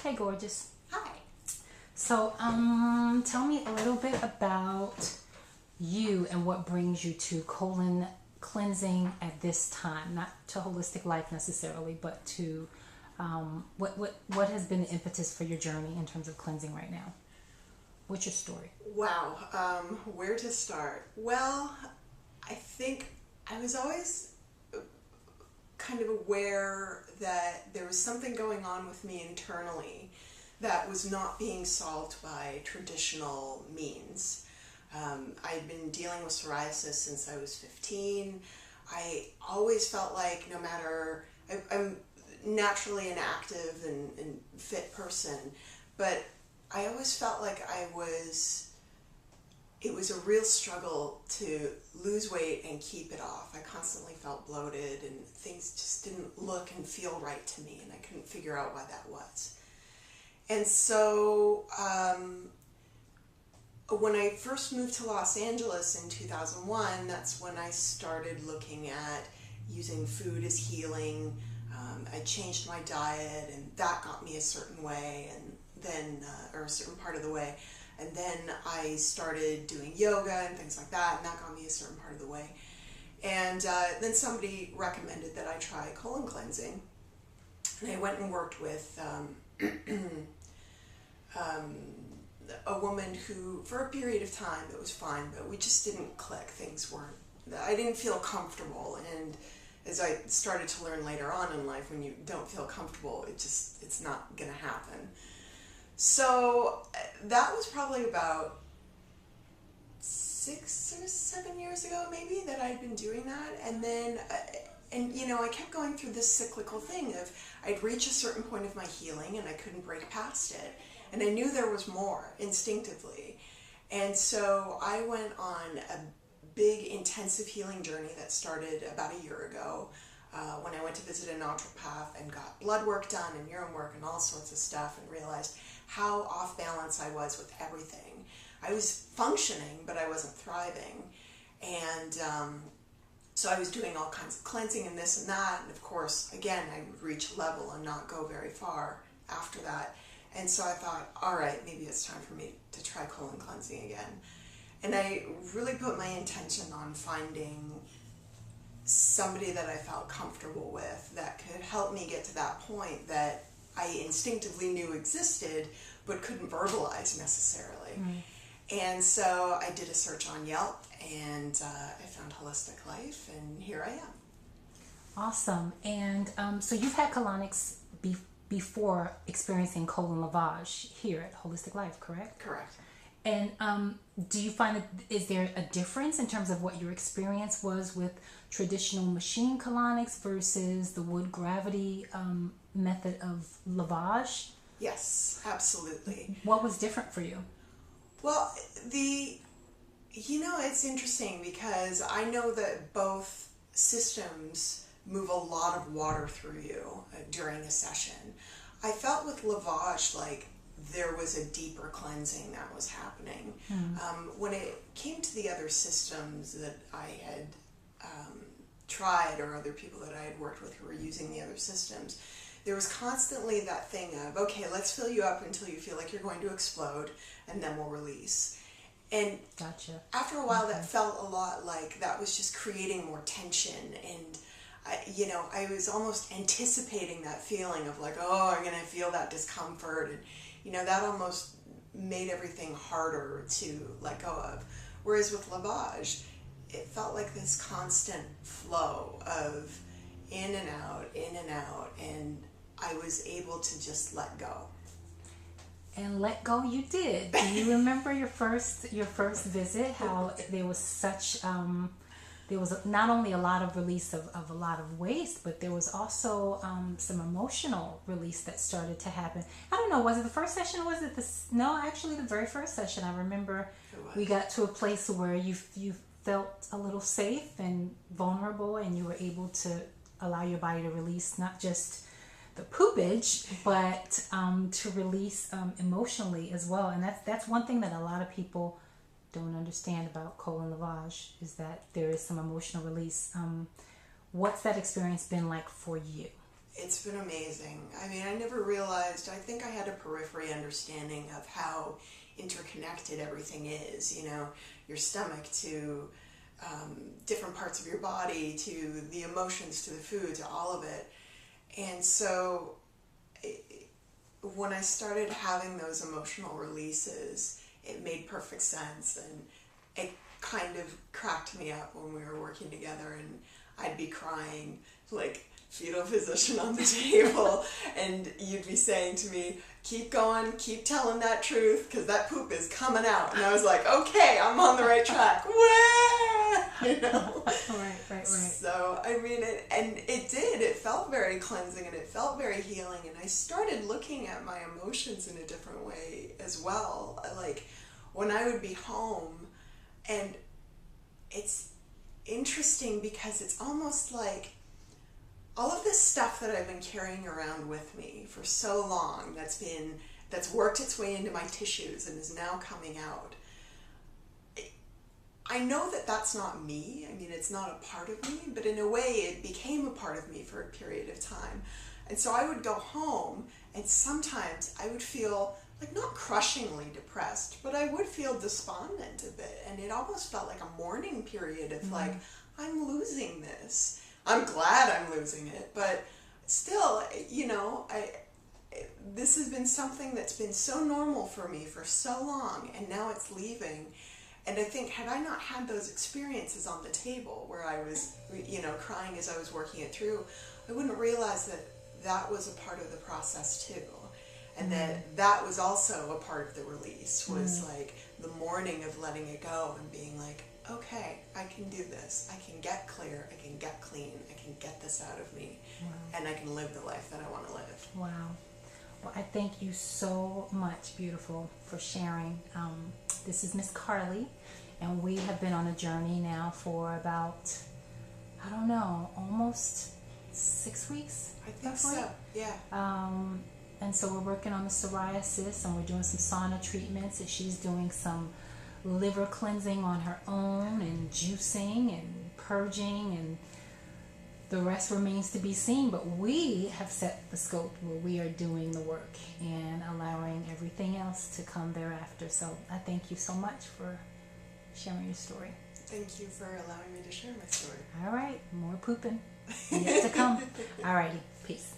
Hey, gorgeous. Hi. So, tell me a little bit about you and what brings you to colon cleansing at this time. Not to holistic life necessarily, but to what has been the impetus for your journey in terms of cleansing right now? What's your story? Wow. Where to start? Well, I think I was always kind of aware that there was something going on with me internally that was not being solved by traditional means. I'd been dealing with psoriasis since I was 15. I always felt like no matter, I'm naturally an active and fit person, but I always felt like it was a real struggle to lose weight and keep it off. I constantly felt bloated and things just didn't look and feel right to me, and I couldn't figure out why that was. And so when I first moved to Los Angeles in 2001, that's when I started looking at using food as healing. I changed my diet, and that got me a certain way, and then or a certain part of the way. And then I started doing yoga and things like that, and that got me a certain part of the way. And then somebody recommended that I try colon cleansing, and I went and worked with a woman who, for a period of time, it was fine, but we just didn't click. Things weren't, I didn't feel comfortable, and as I started to learn later on in life, when you don't feel comfortable, it's not going to happen. So that was probably about 6 or 7 years ago, maybe, that I'd been doing that. And then, I kept going through this cyclical thing of I'd reach a certain point of my healing and I couldn't break past it. And I knew there was more instinctively. And so I went on a big intensive healing journey that started about a year ago when I went to visit a naturopath and got blood work done and urine work and all sorts of stuff, and realized how off balance I was with everything. I was functioning, but I wasn't thriving. And so I was doing all kinds of cleansing and this and that. And of course, again, I would reach a level and not go very far after that. And so I thought, all right, maybe it's time for me to try colon cleansing again. And I really put my intention on finding somebody that I felt comfortable with that could help me get to that point that I instinctively knew existed but couldn't verbalize necessarily. And so I did a search on Yelp, and I found Holistic Life, and here I am. Awesome. And so you've had colonics before experiencing colon lavage here at Holistic Life, correct? Correct. And do you find that, is there a difference in terms of what your experience was with traditional machine colonics versus the wood gravity method of lavage? Yes, absolutely. What was different for you? Well, it's interesting because I know that both systems move a lot of water through you during a session. I felt with lavage like there was a deeper cleansing that was happening. When it came to the other systems that I had tried, or other people that I had worked with who were using the other systems, there was constantly that thing of, okay, let's fill you up until you feel like you're going to explode, and then we'll release. And Gotcha. after a while, that felt a lot like that was just creating more tension, and I was almost anticipating that feeling of like, oh, I'm going to feel that discomfort, and that almost made everything harder to let go of. Whereas with lavage, it felt like this constant flow of in and out, and I was able to just let go. And let go you did. Do you remember your first visit, how there was such there was not only a lot of release of a lot of waste, but there was also some emotional release that started to happen. I don't know, was it the first session, or was it no, actually the very first session. I remember we got to a place where you felt a little safe and vulnerable, and you were able to allow your body to release not just the poopage, but to release emotionally as well. And that's one thing that a lot of people don't understand about colon lavage, is that there is some emotional release. What's that experience been like for you? It's been amazing. I mean, I never realized, I think I had a periphery understanding of how interconnected everything is, you know, your stomach to different parts of your body, to the emotions, to the food, to all of it. And so when I started having those emotional releases, it made perfect sense, and it kind of cracked me up when we were working together, and I'd be crying, like, fetal position on the table, and you'd be saying to me, keep going, keep telling that truth, because that poop is coming out. And I was like, okay, I'm on the right track. You know? Right. So, I mean, it felt very cleansing, and it felt very healing, and I started looking at my emotions in a different way as well. Like, when I would be home, and it's interesting because it's almost like all of this stuff that I've been carrying around with me for so long, that's worked its way into my tissues and is now coming out. I know that that's not me. I mean, it's not a part of me, but in a way it became a part of me for a period of time. And so I would go home, and sometimes I would feel like not crushingly depressed, but I would feel despondent a bit. And it almost felt like a mourning period of like, I'm losing this. I'm glad I'm losing it, but still, you know, this has been something that's been so normal for me for so long, and now it's leaving. And I think, had I not had those experiences on the table where I was, you know, crying as I was working it through, I wouldn't realize that that was a part of the process too. And that was also a part of the release, was like the mourning of letting it go and being like, okay, I can do this. I can get clear. I can get clean. I can get this out of me. And I can live the life that I want to live. Wow. Well, I thank you so much, beautiful, for sharing. This is Miss Carly, and we have been on a journey now for about, I don't know, almost 6 weeks? I think so, yeah. And so we're working on the psoriasis, and we're doing some sauna treatments, and she's doing some liver cleansing on her own, and juicing and purging, and the rest remains to be seen. But we have set the scope where we are doing the work and allowing everything else to come thereafter. So I thank you so much for sharing your story. Thank you for allowing me to share my story. All right, more pooping yet to come. All righty, peace.